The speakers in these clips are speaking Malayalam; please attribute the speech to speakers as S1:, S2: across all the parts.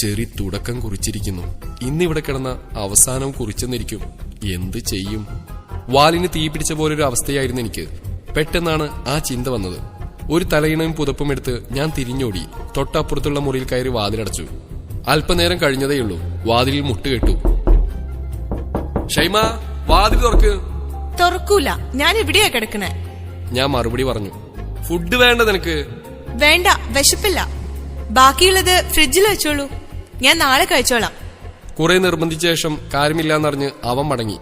S1: ചെറി തുടക്കം കുറിച്ചിരിക്കുന്നു. ഇന്നിവിടെ കിടന്ന അവസാനം കുറിച്ചെന്നിരിക്കും. എന്ത് ചെയ്യും? വാലിന് തീ പിടിച്ച പോലൊരു അവസ്ഥയായിരുന്നു എനിക്ക്. പെട്ടെന്നാണ് ആ ചിന്ത വന്നത്. ഒരു തലയിണയും പുതപ്പും എടുത്ത് ഞാൻ തിരിഞ്ഞോടി തൊട്ടപ്പുറത്തുള്ള മുറിയിൽ കയറി വാതിലടച്ചു. അല്പനേരം കഴിഞ്ഞതേയുള്ളൂ. വാതിലിൽ മുട്ടുകെട്ടു. ഷൈമ, വാതിൽ തുറക്ക്.
S2: തുറക്കൂല, ഞാൻ എവിടെയാ കിടക്കണേ?
S1: ഞാൻ മറുപടി പറഞ്ഞു. ഫുഡ് വേണ്ട നിനക്ക്?
S2: വേണ്ട, വിശപ്പില്ല. ബാക്കിയുള്ളത് ഫ്രിഡ്ജിൽ വെച്ചോളൂ, ഞാൻ നാളെ കഴിച്ചോളാം.
S1: കുറെ നിർബന്ധിച്ച ശേഷം കാര്യമില്ലാന്നറിഞ്ഞ് അവൻ മടങ്ങി.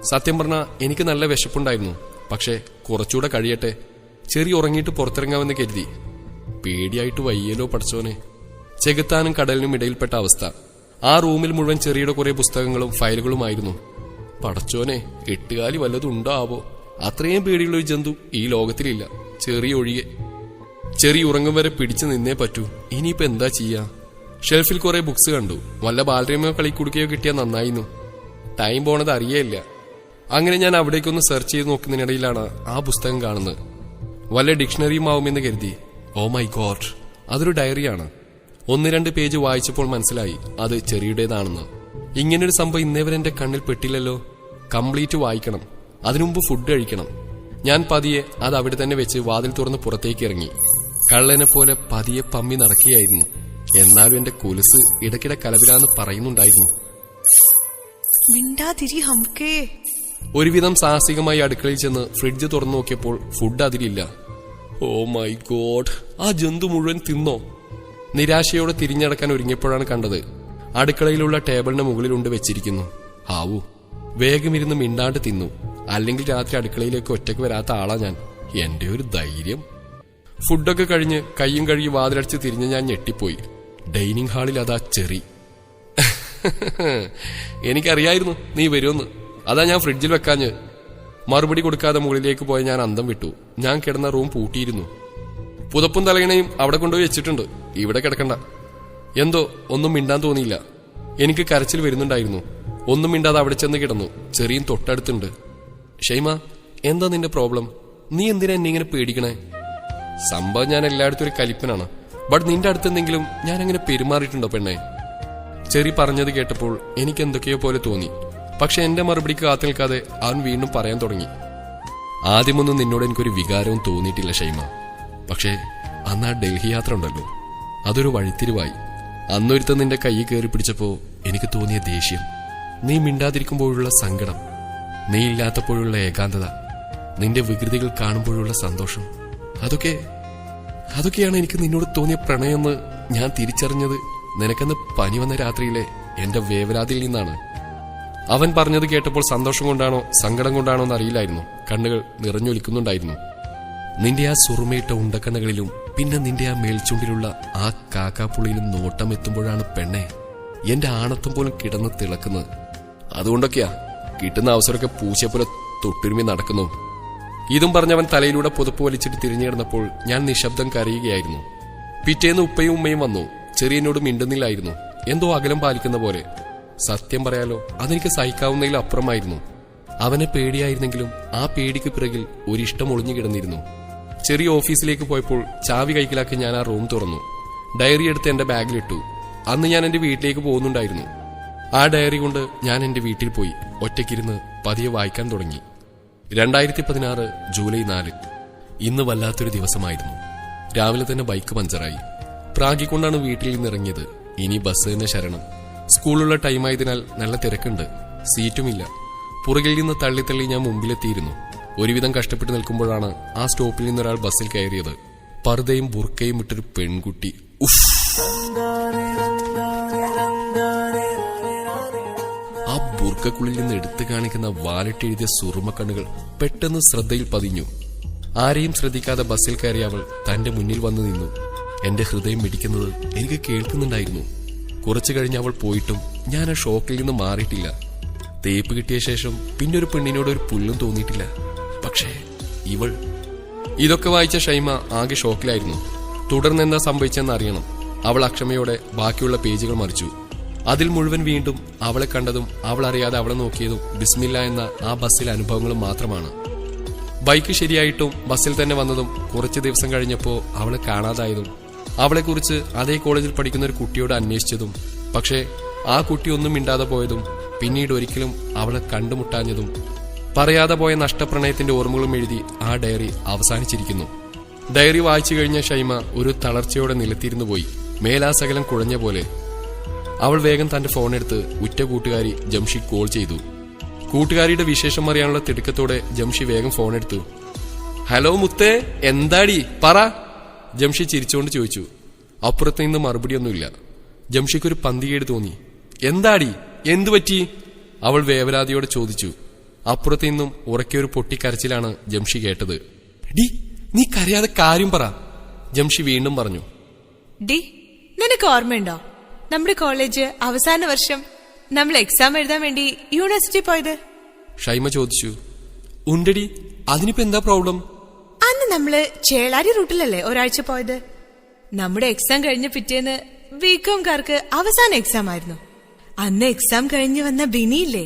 S1: സത്യം പറഞ്ഞ എനിക്ക് നല്ല വിശപ്പുണ്ടായിരുന്നു. പക്ഷെ കുറച്ചുകൂടെ കഴിയട്ടെ, ചെറിയ ഉറങ്ങിയിട്ട് പുറത്തിറങ്ങാമെന്ന് കരുതി. പേടിയായിട്ട് വയ്യലോ പഠിച്ചോനെ. ചെകുത്താനും കടലിനും ഇടയിൽപ്പെട്ട അവസ്ഥ. ആ റൂമിൽ മുഴുവൻ ചെറിയുടെ കുറെ പുസ്തകങ്ങളും ഫയലുകളുമായിരുന്നു. പടച്ചോനെ, എട്ടുകാലി വല്ലതും ഉണ്ടാവോ? അത്രയും പേടിയുള്ളൊരു ജന്തു ഈ ലോകത്തിലില്ല, ചെറിയ ഒഴികെ. ചെറിയ ഉറങ്ങും വരെ പിടിച്ചു നിന്നേ പറ്റൂ. ഇനിയിപ്പോ എന്താ ചെയ്യാ? ഷെൽഫിൽ കുറെ ബുക്സ് കണ്ടു. വല്ല ബാലരമയോ കളിക്കുടുക്കയോ കിട്ടിയാൽ നന്നായിരുന്നു. ടൈം പോണത് അറിയേയില്ല. അങ്ങനെ ഞാൻ അവിടേക്കൊന്ന് സെർച്ച് ചെയ്ത് നോക്കുന്നതിനിടയിലാണ് ആ പുസ്തകം കാണുന്നത്. വല്ല ഡിക്ഷണറിയും ആവുമെന്ന് കരുതി. ഓ മൈ ഗോഡ്, അതൊരു ഡയറിയാണ്. 1-2 പേജ് വായിച്ചപ്പോൾ മനസ്സിലായി അത് ചെറിയുടേതാണെന്ന്. ഇങ്ങനൊരു സംഭവം ഇന്നേവരെ എന്റെ കണ്ണിൽ പെട്ടില്ലല്ലോ. കംപ്ലീറ്റ് വായിക്കണം. അതിനുമുമ്പ് ഫുഡ് കഴിക്കണം. ഞാൻ പതിയെ അത് അവിടെ തന്നെ വെച്ച് വാതിൽ തുറന്ന് പുറത്തേക്ക് ഇറങ്ങി. കള്ളനെ പോലെ പതിയെ പമ്മി നടക്കുകയായിരുന്നു. എന്നാലും എന്റെ കുലുസ് ഇടയ്ക്കിടെ കലപിലാന്ന് പറയുന്നുണ്ടായിരുന്നു. ഒരുവിധം സാഹസികമായി അടുക്കളയിൽ ചെന്ന് ഫ്രിഡ്ജ് തുറന്നു നോക്കിയപ്പോൾ ഫുഡ് അതിലില്ല. ഓ മൈ ഗോഡ്, ആ ജന്തു മുഴുവൻ തിന്നോ? നിരാശയോടെ തിരിഞ്ഞടക്കാൻ ഒരുങ്ങിയപ്പോഴാണ് കണ്ടത് അടുക്കളയിലുള്ള ടേബിളിന് മുകളിലുണ്ട് വെച്ചിരിക്കുന്നു. ആവൂ, വേഗം ഇരുന്ന് മിണ്ടാണ്ട് തിന്നു. അല്ലെങ്കിൽ രാത്രി അടുക്കളയിലേക്ക് ഒറ്റയ്ക്ക് വരാത്ത ആളാ ഞാൻ. എന്റെ ഒരു ധൈര്യം. ഫുഡൊക്കെ കഴിഞ്ഞ് കയ്യും കഴുകി വാതിലടിച്ച് തിരിഞ്ഞ് ഞാൻ ഞെട്ടിപ്പോയി. ഡൈനിങ് ഹാളിൽ അതാ ചെറി. എനിക്കറിയായിരുന്നു നീ വരുമെന്ന്. അതാ ഞാൻ ഫ്രിഡ്ജിൽ വെക്കാഞ്ഞ്. മറുപടി കൊടുക്കാതെ മുകളിലേക്ക് പോയ ഞാൻ അന്തം വിട്ടു. ഞാൻ കിടന്ന റൂം പൂട്ടിയിരുന്നു. പുതപ്പും തലയിണയും അവിടെ കൊണ്ടുപോയി വെച്ചിട്ടുണ്ട്. ഇവിടെ കിടക്കണ്ട. എന്തോ ഒന്നും മിണ്ടാൻ തോന്നിയില്ല. എനിക്ക് കരച്ചിൽ വരുന്നുണ്ടായിരുന്നു. ഒന്നും മിണ്ടാതെ അവിടെ ചെന്ന് കിടന്നു. ചെറിയും തൊട്ടടുത്തുണ്ട്. ഷൈമ, എന്താ നിന്റെ പ്രോബ്ലം? നീ എന്തിനാ എന്നെ ഇങ്ങനെ പേടിക്കണേ? സംഭവം ഞാൻ എല്ലായിടത്തും ഒരു കലിപ്പനാണ്. ബട്ട് നിന്റെ അടുത്തെന്തെങ്കിലും ഞാൻ അങ്ങനെ പെരുമാറിയിട്ടുണ്ടോ പെണ്ണേ? ചെറി പറഞ്ഞത് കേട്ടപ്പോൾ എനിക്ക് എന്തൊക്കെയോ പോലെ തോന്നി. പക്ഷെ എന്റെ മറുപടിക്ക് കാത്തു നിൽക്കാതെ അവൻ വീണ്ടും പറയാൻ തുടങ്ങി. ആദ്യമൊന്നും നിന്നോട് എനിക്കൊരു വികാരവും തോന്നിയിട്ടില്ല ഷൈമ. പക്ഷേ അന്ന് ആ ഡൽഹി യാത്ര ഉണ്ടല്ലോ, അതൊരു വഴിത്തിരിവായി. അന്നൊരുത്തം നിന്റെ കൈ കയറി പിടിച്ചപ്പോ എനിക്ക് തോന്നിയ ദേഷ്യം, നീ മിണ്ടാതിരിക്കുമ്പോഴുള്ള സങ്കടം, നീ ഇല്ലാത്തപ്പോഴുള്ള ഏകാന്തത, നിന്റെ വികൃതികൾ കാണുമ്പോഴുള്ള സന്തോഷം, അതൊക്കെയാണ് എനിക്ക് നിന്നോട് തോന്നിയ പ്രണയമെന്ന് ഞാൻ തിരിച്ചറിഞ്ഞത് നിനക്കെന്ന് പനി വന്ന രാത്രിയിലെ എന്റെ വേവലാതിയിൽ നിന്നാണ്. അവൻ പറഞ്ഞത് കേട്ടപ്പോൾ സന്തോഷം കൊണ്ടാണോ സങ്കടം കൊണ്ടാണോ എന്നറിയില്ലായിരുന്നു. കണ്ണുകൾ നിറഞ്ഞൊലിക്കുന്നുണ്ടായിരുന്നു. നിന്റെ ആ സുറുമയിട്ട ഉണ്ടക്കണ്ണുകളിലും പിന്നെ നിന്റെ ആ മേൽച്ചുണ്ടിലുള്ള ആ കാക്കാപ്പുള്ളിയിലും നോട്ടം എത്തുമ്പോഴാണ് പെണ്ണെ എന്റെ ആണത്വം പോലും കിടന്ന് തിളക്കുന്നത്. അതുകൊണ്ടൊക്കെയാ കിട്ടുന്ന അവസരമൊക്കെ പൂച്ചയെപ്പോലെ തൊട്ടുരുമി നടക്കുന്നു. ഇതും പറഞ്ഞവൻ തലയിലൂടെ പുതപ്പ് വലിച്ചിട്ട് തിരിഞ്ഞു കിടന്നപ്പോൾ ഞാൻ നിശബ്ദം കരയുകയായിരുന്നു. പിറ്റേന്ന് ഉപ്പയും ഉമ്മയും വന്നു. ചെറിയനോട് മിണ്ടുന്നില്ലായിരുന്നു. എന്തോ അകലം പാലിക്കുന്ന പോലെ. സത്യം പറയാലോ, അതെനിക്ക് സഹിക്കാവുന്നതിൽ അപ്പുറമായിരുന്നു. അവനെ പേടിയായിരുന്നെങ്കിലും ആ പേടിക്ക് പിറകിൽ ഒരിഷ്ടം ഒളിഞ്ഞു കിടന്നിരുന്നു. ചെറിയ ഓഫീസിലേക്ക് പോയപ്പോൾ ചാവി കൈക്കലാക്കി ഞാൻ ആ റൂം തുറന്നു. ഡയറി എടുത്ത് എന്റെ ബാഗിലിട്ടു. അന്ന് ഞാൻ എന്റെ വീട്ടിലേക്ക് പോകുന്നുണ്ടായിരുന്നു. ആ ഡയറി കൊണ്ട് ഞാൻ എന്റെ വീട്ടിൽ പോയി ഒറ്റയ്ക്കിരുന്ന് പതിയെ വായിക്കാൻ തുടങ്ങി. 2016 ജൂലൈ 4. ഇന്ന് വല്ലാത്തൊരു ദിവസമായിരുന്നു. രാവിലെ തന്നെ ബൈക്ക് പഞ്ചറായി. പ്രാഗിക്കൊണ്ടാണ് വീട്ടിൽ നിന്നിറങ്ങിയത്. ഇനി ബസ് തന്നെ ശരണം. സ്കൂളുള്ള ടൈമായതിനാൽ നല്ല തിരക്കുണ്ട്. സീറ്റുമില്ല. പുറകിൽ നിന്ന് തള്ളി ഞാൻ മുമ്പിലെത്തിയിരുന്നു. ഒരുവിധം കഷ്ടപ്പെട്ട് നിൽക്കുമ്പോഴാണ് ആ സ്റ്റോപ്പിൽ നിന്നൊരാൾ ബസ്സിൽ കയറിയത്. പർദ്ദയും ബുർക്കയും ഇട്ടൊരു പെൺകുട്ടി. ആ ബുർക്കക്കുള്ളിൽ നിന്ന് എടുത്തു കാണിക്കുന്ന വാലിട്ടെഴുതിയ സുറുമക്കണ്ണുകൾ പെട്ടെന്ന് ശ്രദ്ധയിൽ പതിഞ്ഞു. ആരെയും ശ്രദ്ധിക്കാതെ ബസ്സിൽ കയറി അവൾ തന്റെ മുന്നിൽ വന്നു നിന്നു. എന്റെ ഹൃദയം മിടിക്കുന്നത് എനിക്ക് കേൾക്കുന്നുണ്ടായിരുന്നു. കുറച്ചു കഴിഞ്ഞ് അവൾ പോയിട്ടും ഞാൻ ആ ഷോക്കിൽ നിന്ന് മാറിയിട്ടില്ല. തേപ്പ് കിട്ടിയ ശേഷം പിന്നൊരു പെണ്ണിനോട് ഒരു പുല്ലും തോന്നിയിട്ടില്ല. പക്ഷേ ഇവൾ. ഇതൊക്കെ വായിച്ച ഷൈമ ആകെ ഷോക്കിലായിരുന്നു. തുടർന്ന് എന്താ സംഭവിച്ചെന്ന് അറിയണം. അവൾ അക്ഷമയോടെ ബാക്കിയുള്ള പേജുകൾ മറിച്ചു. അതിൽ മുഴുവൻ വീണ്ടും അവളെ കണ്ടതും അവൾ അറിയാതെ അവളെ നോക്കിയതും ബിസ്മില്ല എന്ന ആ ബസ്സിലെ അനുഭവങ്ങളും മാത്രമാണ്. ബൈക്ക് ശരിയായിട്ടും ബസ്സിൽ തന്നെ വന്നതും കുറച്ച് ദിവസം കഴിഞ്ഞപ്പോൾ അവളെ കാണാതായതും അവളെക്കുറിച്ച് അതേ കോളേജിൽ പഠിക്കുന്ന ഒരു കുട്ടിയോട് അന്വേഷിച്ചതും പക്ഷേ ആ കുട്ടി ഒന്നും മിണ്ടാതെ പോയതും പിന്നീട് ഒരിക്കലും അവളെ കണ്ടുമുട്ടാഞ്ഞതും പറയാതെ പോയ നഷ്ടപ്രണയത്തിന്റെ ഓർമ്മകളും എഴുതി ആ ഡയറി അവസാനിച്ചിരിക്കുന്നു. ഡയറി വായിച്ചു കഴിഞ്ഞ ഷൈമ ഒരു തളർച്ചയോടെ നിലത്തിരുന്നു പോയി. മേലാസകലം കുഴഞ്ഞ പോലെ. അവൾ വേഗം തന്റെ ഫോണെടുത്ത് ഉറ്റ കൂട്ടുകാരി ജംഷി കോൾ ചെയ്തു. കൂട്ടുകാരിയുടെ വിശേഷം അറിയാനുള്ള തിടുക്കത്തോടെ ജംഷി വേഗം ഫോണെടുത്തു. ഹലോ മുത്തേ, എന്താടി പറ, ജംഷി ചിരിച്ചുകൊണ്ട് ചോദിച്ചു. അപ്പുറത്ത് നിന്ന് മറുപടിയൊന്നുമില്ല. ജംഷിക്കൊരു പന്തികേട് തോന്നി. എന്താടി, എന്തു പറ്റി, അവൾ വേവലാതിയോടെ ചോദിച്ചു. അപ്പുറത്തു നിന്നും ഉറക്കിയൊരു പൊട്ടിക്കരച്ചിലാണ് ജംഷി കേട്ടത്. ഡി, നീ കരയാതെ കാര്യം പറ, ജംഷി വീണ്ടും പറഞ്ഞു.
S2: ഡി, നിനക്ക് ഓർമ്മയുണ്ടോ നമ്മുടെ കോളേജ് അവസാന വർഷം നമ്മൾ എക്സാം എഴുതാൻ വേണ്ടി യൂണിവേഴ്സിറ്റി പോയത്?
S1: ഷൈമ ചോദിച്ചു. ഉണ്ടടി, അതിനിപ്പോ എന്താ പ്രോബ്ലം?
S2: അന്ന് നമ്മള് ചേളാരി റൂട്ടിലല്ലേ ഒരാഴ്ച പോയത്. നമ്മുടെ എക്സാം കഴിഞ്ഞ പിറ്റേന്ന് ബികോംകാർക്ക് അവസാന എക്സാം ആയിരുന്നു. അന്ന് എക്സാം കഴിഞ്ഞ് വന്ന ബിനിയില്ലേ,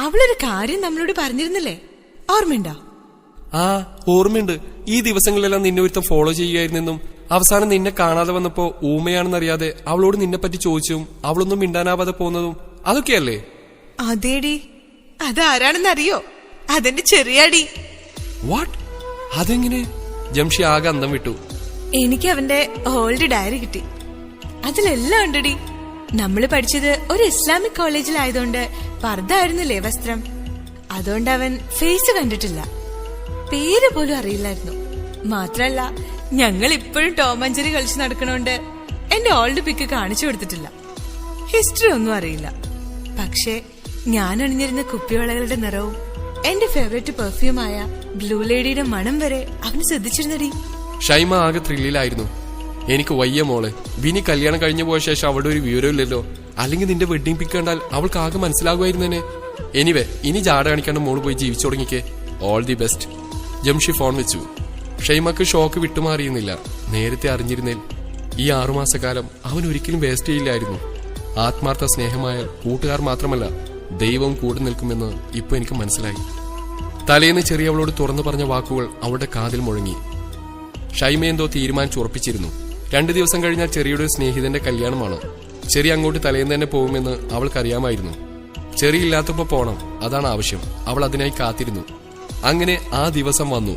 S2: അവളൊരു കാര്യം നമ്മളോട് പറഞ്ഞിരുന്നില്ലേ, ഓർമ്മയുണ്ടോ?
S1: ആ, ഓർമ്മയുണ്ട്. ഈ ദിവസങ്ങളിലെല്ലാം നിന്നെ ഒരുത്തം ഫോളോ ചെയ്യുകയായിരുന്നെന്നും അവസാനം നിന്നെ കാണാതെ വന്നപ്പോ ഊമയാണെന്നറിയാതെ അവളോട് നിന്നെ പറ്റി ചോദിച്ചും അവളൊന്നും മിണ്ടാനാവാതെ പോകുന്നതും അതൊക്കെയല്ലേ?
S2: അതേടി, അതാരാണെന്നറിയോ? അതെന്റെ ചെറിയാടി.
S1: വാട്ട്? അതെങ്ങനെ? ജംഷി ആകെ അന്തം വിട്ടു.
S2: എനിക്ക് അവന്റെ ഓൾഡ് ഡയറി കിട്ടി. അതിലെല്ലാം ഉണ്ടടി. നമ്മള് പഠിച്ചത് ഒരു ഇസ്ലാമിക് കോളേജിലായതുകൊണ്ട് പർദ്ദ ആയിരുന്നില്ലേ വസ്ത്രം. അതുകൊണ്ട് അവൻ ഫേസ് കണ്ടിട്ടില്ല, പേര് പോലും അറിയില്ലായിരുന്നു. മാത്രല്ല, ഞങ്ങൾ ഇപ്പോഴും ടോം ആൻഡ് ജെറി കളിച്ചു നടക്കണോണ്ട് എന്റെ ഓൾഡ് പിക്ക് കാണിച്ചു കൊടുത്തിട്ടില്ല. ഹിസ്റ്ററി ഒന്നും അറിയില്ല. പക്ഷേ ഞാൻ അണിഞ്ഞിരുന്ന കുപ്പിവളകളുടെ നിറവും എന്റെ ഫേവറേറ്റ് പെർഫ്യൂമായ ബ്ലൂ ലേഡിയുടെ മണം വരെ അവന് ശ്രദ്ധിച്ചിരുന്നടി.
S1: ഷൈമ ആകെ ത്രില്ലിലായിരുന്നു. എനിക്ക് വയ്യ മോളെ, ബിനി കല്യാണം കഴിഞ്ഞു പോയ ശേഷം അവളുടെ ഒരു വിവരമില്ലല്ലോ. അല്ലെങ്കിൽ നിന്റെ വെഡിങ് പിക്ക് കണ്ടാൽ അവൾക്ക് ആകെ മനസ്സിലാകുമായിരുന്നേനെ. എനിവേ, ഇനി ജാട കാണിക്കാണ്ട് മോള് പോയി ജീവിച്ചു തുടങ്ങിക്കേ. All the best. Jamshi phone വെച്ചു. ഷൈമക്ക് ഷോക്ക് വിട്ടുമാറിയുന്നില്ല. നേരത്തെ അറിഞ്ഞിരുന്നേൽ ഈ 6 മാസക്കാലം അവൻ ഒരിക്കലും വേസ്റ്റ് ചെയ്യില്ലായിരുന്നു. ആത്മാർത്ഥ സ്നേഹമായ കൂട്ടുകാർ മാത്രമല്ല, ദൈവം കൂടെ നിൽക്കുമെന്ന് ഇപ്പൊ എനിക്ക് മനസ്സിലായി. തലേന്ന് ചെറിയ അവളോട് തുറന്നു പറഞ്ഞ വാക്കുകൾ അവളുടെ കാതിൽ മുഴങ്ങി. ഷൈമ എന്തോ തീരുമാനിച്ചുറപ്പിച്ചിരുന്നു. 2 ദിവസം കഴിഞ്ഞാൽ ചെറിയുടെ സ്നേഹിതന്റെ കല്യാണമാണ്. ചെറിയ അങ്ങോട്ട് തലേന്ന് തന്നെ പോകുമെന്ന് അവൾക്കറിയാമായിരുന്നു. ചെറിയില്ലാത്തപ്പോ പോണം, അതാണ് ആവശ്യം. അവൾ അതിനായി കാത്തിരുന്നു. അങ്ങനെ ആ ദിവസം വന്നു.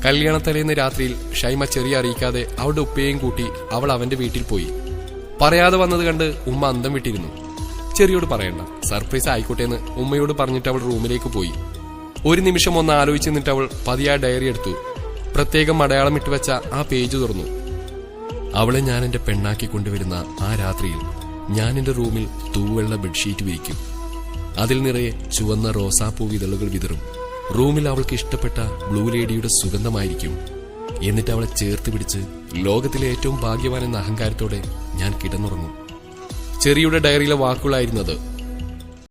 S1: കല്യാണത്തലേന്ന് രാത്രിയിൽ ഷൈമ ചെറിയ അറിയിക്കാതെ അവളുടെ ഉപ്പയെയും കൂട്ടി അവൾ അവന്റെ വീട്ടിൽ പോയി. പറയാതെ വന്നത് കണ്ട് ഉമ്മ അന്തം വിട്ടിരുന്നു. ചെറിയോട് പറയണ്ട, സർപ്രൈസ് ആയിക്കോട്ടെ എന്ന് ഉമ്മയോട് പറഞ്ഞിട്ട് അവൾ റൂമിലേക്ക് പോയി. ഒരു നിമിഷം ഒന്ന് ആലോചിച്ച് നിന്നിട്ട് അവൾ പതിയെ ഡയറി എടുത്തു. പ്രത്യേകം അടയാളം ഇട്ടുവെച്ച ആ പേജ് തുറന്നു. അവളെ ഞാൻ എന്റെ പെണ്ണാക്കി കൊണ്ടുവരുന്ന ആ രാത്രിയിൽ ഞാൻ എന്റെ റൂമിൽ തൂവെള്ള ബെഡ്ഷീറ്റ് വിരിക്കും. അതിൽ നിറയെ ചുവന്ന റോസാപ്പൂ വിതളുകൾ വിതറും. റൂമിൽ അവൾക്ക് ഇഷ്ടപ്പെട്ട ബ്ലൂ ലേഡിയുടെ സുഗന്ധമായിരിക്കും. എന്നിട്ട് അവളെ ചേർത്ത് പിടിച്ച് ലോകത്തിലെ ഏറ്റവും ഭാഗ്യവാൻ എന്ന അഹങ്കാരത്തോടെ ഞാൻ കിടന്നുറങ്ങും. ചെറിയുടെ ഡയറിയിലെ വാക്കുകളായിരുന്നത്.